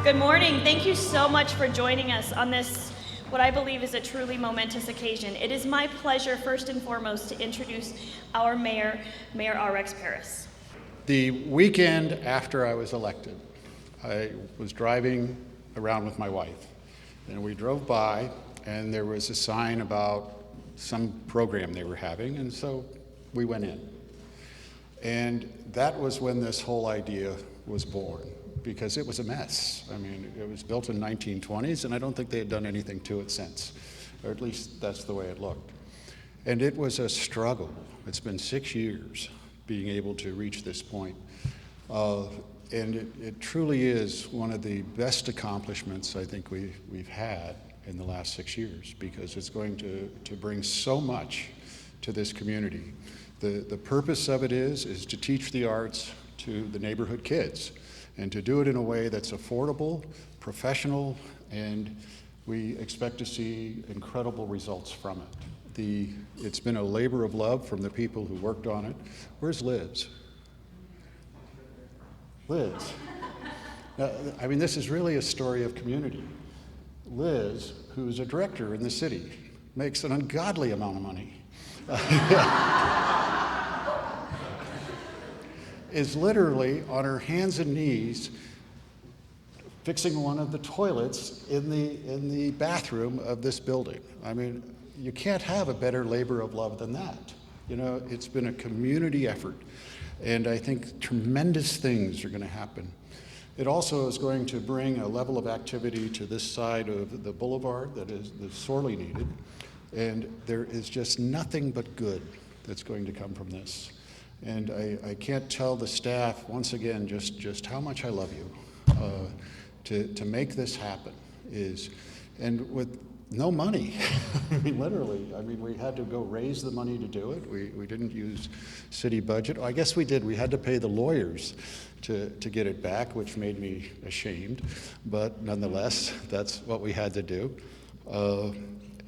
Good morning. Thank you so much for joining us on this, what I believe is a truly momentous occasion. It is my pleasure, first and foremost, to introduce our mayor, Mayor R.X. Paris. The weekend after I was elected, I was driving around with my wife, and we drove by, and there was a sign about some program they were having, and so we went in. And that was when this whole idea was born, because it was a mess. I mean, it was built in the 1920s, and I don't think they had done anything to it since, or at least that's the way it looked. And it was a struggle. It's been 6 years being able to reach this point. And it truly is one of the best accomplishments I think we've had in the last 6 years, because it's going to bring so much to this community. The purpose of it is to teach the arts to the neighborhood kids, and to do it in a way that's affordable, professional, and we expect to see incredible results from it. It's been a labor of love from the people who worked on it. Where's Liz? Liz. Now, I mean, this is really a story of community. Liz, who's a director in the city, makes an ungodly amount of money. Is literally on her hands and knees fixing one of the toilets in the bathroom of this building. I mean, you can't have a better labor of love than that. You know, it's been a community effort, and I think tremendous things are going to happen. It also is going to bring a level of activity to this side of the boulevard that's sorely needed, and there is just nothing but good that's going to come from this. And I can't tell the staff, once again, just how much I love you. To make this happen and with no money. I mean, literally, we had to go raise the money to do it. We didn't use city budget. I guess we did. We had to pay the lawyers to get it back, which made me ashamed. But nonetheless, that's what we had to do.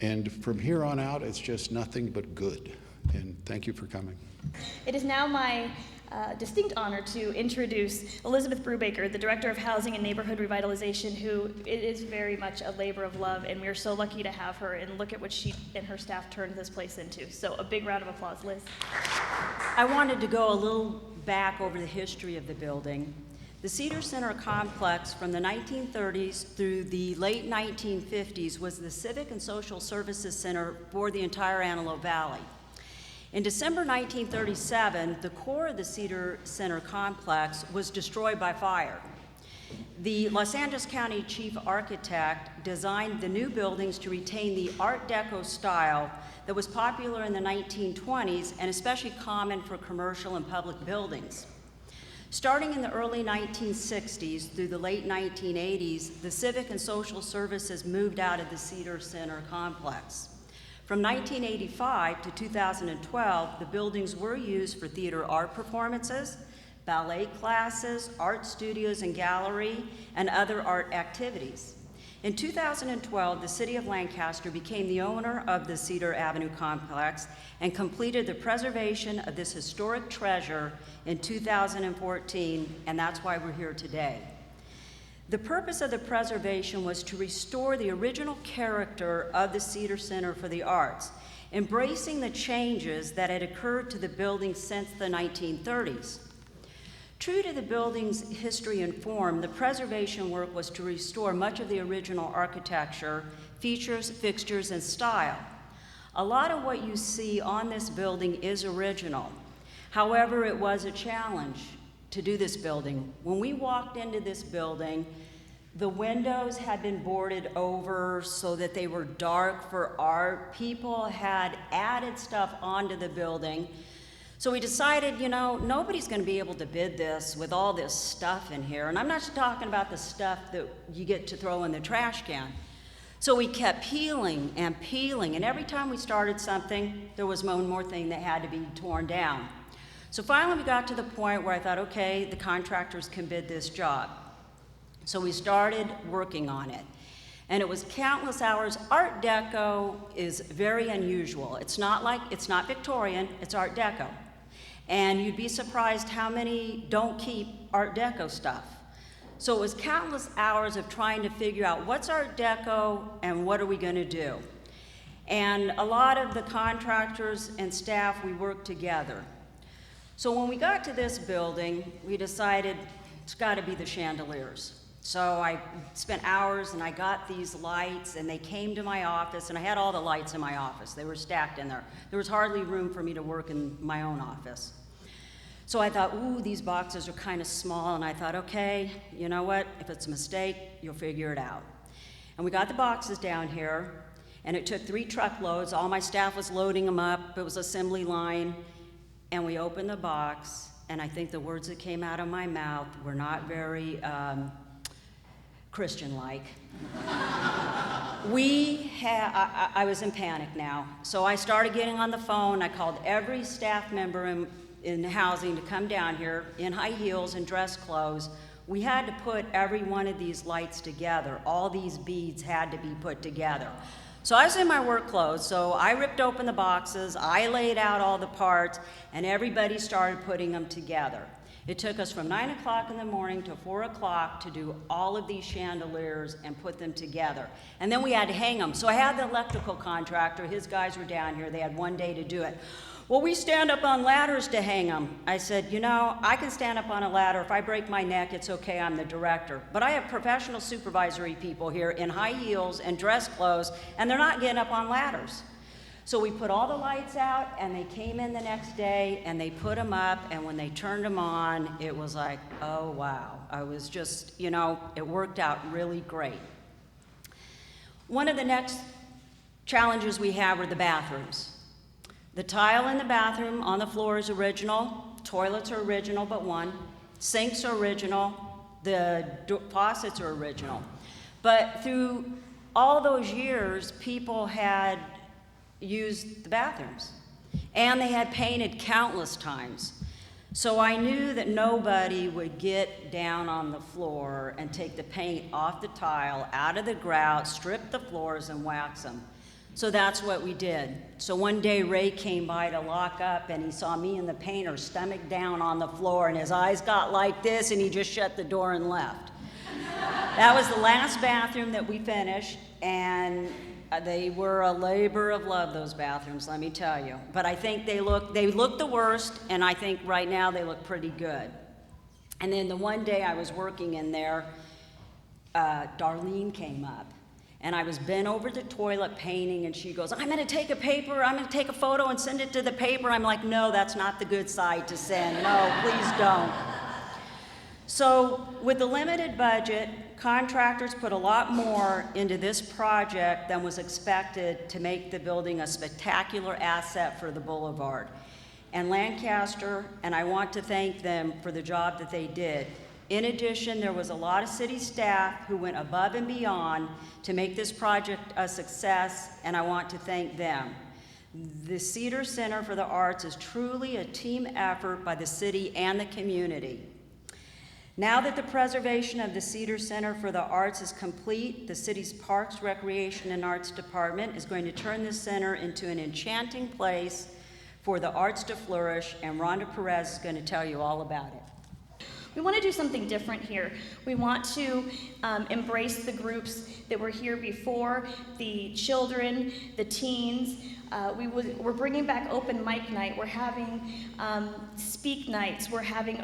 And from here on out, it's just nothing but good. And thank you for coming. It is now my distinct honor to introduce Elizabeth Brubaker, the Director of Housing and Neighborhood Revitalization, who it is very much a labor of love, and we're so lucky to have her, and look at what she and her staff turned this place into. So a big round of applause, Liz. I wanted to go a little back over the history of the building. The Cedar Center complex from the 1930s through the late 1950s was the Civic and Social Services Center for the entire Antelope Valley. In December 1937, the core of the Cedar Center complex was destroyed by fire. The Los Angeles County Chief Architect designed the new buildings to retain the Art Deco style that was popular in the 1920s and especially common for commercial and public buildings. Starting in the early 1960s through the late 1980s, the Civic and Social Services moved out of the Cedar Center complex. From 1985 to 2012, the buildings were used for theater art performances, ballet classes, art studios and gallery, and other art activities. In 2012, the City of Lancaster became the owner of the Cedar Avenue complex and completed the preservation of this historic treasure in 2014, and that's why we're here today. The purpose of the preservation was to restore the original character of the Cedar Center for the Arts, embracing the changes that had occurred to the building since the 1930s. True to the building's history and form, the preservation work was to restore much of the original architecture, features, fixtures, and style. A lot of what you see on this building is original. However, it was a challenge to do this building. When we walked into this building, the windows had been boarded over so that they were dark for art. People had added stuff onto the building. So we decided, nobody's gonna be able to bid this with all this stuff in here. And I'm not just talking about the stuff that you get to throw in the trash can. So we kept peeling, and every time we started something, there was one more thing that had to be torn down. So finally we got to the point where I thought, okay, the contractors can bid this job. So we started working on it. And it was countless hours. Art Deco is very unusual. It's not Victorian, it's Art Deco. And you'd be surprised how many don't keep Art Deco stuff. So it was countless hours of trying to figure out what's Art Deco and what are we gonna do. And a lot of the contractors and staff, we worked together. So when we got to this building, we decided it's gotta be the chandeliers. So I spent hours and I got these lights and they came to my office and I had all the lights in my office. They were stacked in there. There was hardly room for me to work in my own office. So I thought, ooh, these boxes are kind of small, and I thought, okay, you know what? If it's a mistake, you'll figure it out. And we got the boxes down here, and it took 3 truckloads. All my staff was loading them up. It was assembly line, and we opened the box, and I think the words that came out of my mouth were not very Christian-like. I was in panic now. So I started getting on the phone. I called every staff member in housing to come down here in high heels and dress clothes. We had to put every one of these lights together. All these beads had to be put together. So I was in my work clothes, so I ripped open the boxes, I laid out all the parts, and everybody started putting them together. It took us from 9 o'clock in the morning to 4 o'clock to do all of these chandeliers and put them together. And then we had to hang them. So I had the electrical contractor, his guys were down here, they had one day to do it. Well, we stand up on ladders to hang them. I said, you know, I can stand up on a ladder. If I break my neck, it's okay, I'm the director. But I have professional supervisory people here in high heels and dress clothes, and they're not getting up on ladders. So we put all the lights out, and they came in the next day, and they put them up, and when they turned them on, it was like, oh, wow. I was just, you know, it worked out really great. One of the next challenges we had were the bathrooms. The tile in the bathroom on the floor is original, toilets are original but one, sinks are original, the faucets are original. But through all those years, people had used the bathrooms, and they had painted countless times. So I knew that nobody would get down on the floor and take the paint off the tile, out of the grout, strip the floors and wax them. So that's what we did. So one day Ray came by to lock up, and he saw me and the painter stomach down on the floor, and his eyes got like this, and he just shut the door and left. That was the last bathroom that we finished, and they were a labor of love, those bathrooms, let me tell you. But I think they look the worst, and I think right now they look pretty good. And then the one day I was working in there, Darlene came up, and I was bent over the toilet painting, and she goes, I'm gonna take a photo and send it to the paper. I'm like, no, that's not the good side to send. No, please don't. So with the limited budget, contractors put a lot more into this project than was expected to make the building a spectacular asset for the boulevard. And Lancaster, and I want to thank them for the job that they did. In addition, there was a lot of city staff who went above and beyond to make this project a success, and I want to thank them. The Cedar Center for the Arts is truly a team effort by the city and the community. Now that the preservation of the Cedar Center for the Arts is complete, the city's Parks, Recreation, and Arts Department is going to turn this center into an enchanting place for the arts to flourish, and Rhonda Perez is going to tell you all about it. We want to do something different here. We want to embrace the groups that were here before, the children, the teens. We're bringing back open mic night. We're having speak nights. We're having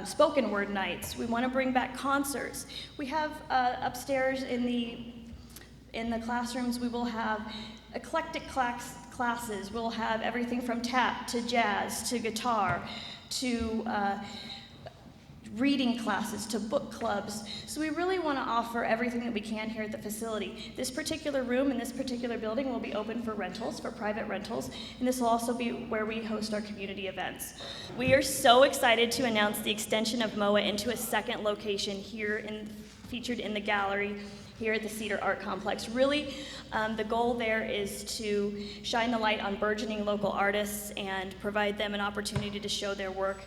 spoken word nights. We want to bring back concerts. We have upstairs in the classrooms, we will have eclectic classes. We'll have everything from tap to jazz to guitar to reading classes to book clubs. So we really want to offer everything that we can here at the facility. This particular room in this particular building will be open for rentals, for private rentals, and this will also be where we host our community events. We are so excited to announce the extension of MOA into a second location here featured in the gallery here at the Cedar Art Complex. Really, the goal there is to shine the light on burgeoning local artists and provide them an opportunity to show their work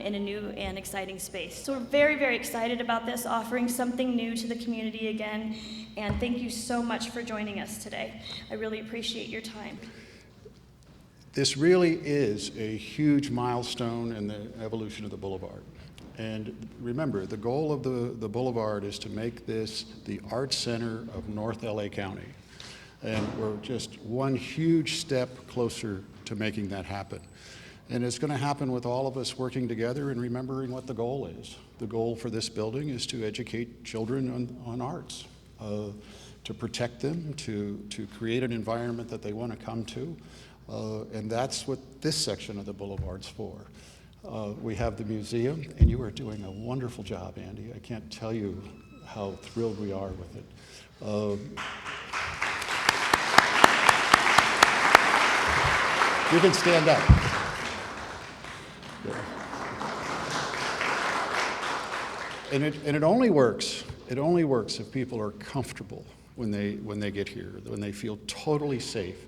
in a new and exciting space. So we're very, very excited about this, offering something new to the community again, and thank you so much for joining us today. I really appreciate your time. This really is a huge milestone in the evolution of the Boulevard. And remember, the goal of the Boulevard is to make this the art center of North LA County. And we're just one huge step closer to making that happen. And it's going to happen with all of us working together and remembering what the goal is. The goal for this building is to educate children on arts, to protect them, to create an environment that they want to come to. And that's what this section of the Boulevard's for. We have the museum, and you are doing a wonderful job, Andy. I can't tell you how thrilled we are with it. You can stand up. And it only works. It only works if people are comfortable when they get here, when they feel totally safe.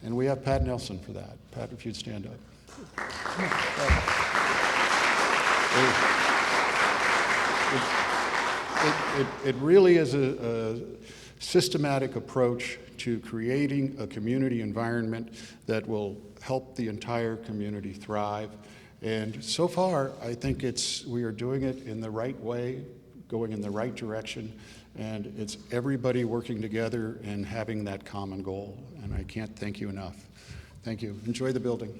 And we have Pat Nelson for that. Pat, if you'd stand up. It really is a systematic approach to creating a community environment that will help the entire community thrive. And so far, I think we are doing it in the right way, going in the right direction, and it's everybody working together and having that common goal. And I can't thank you enough. Thank you. Enjoy the building.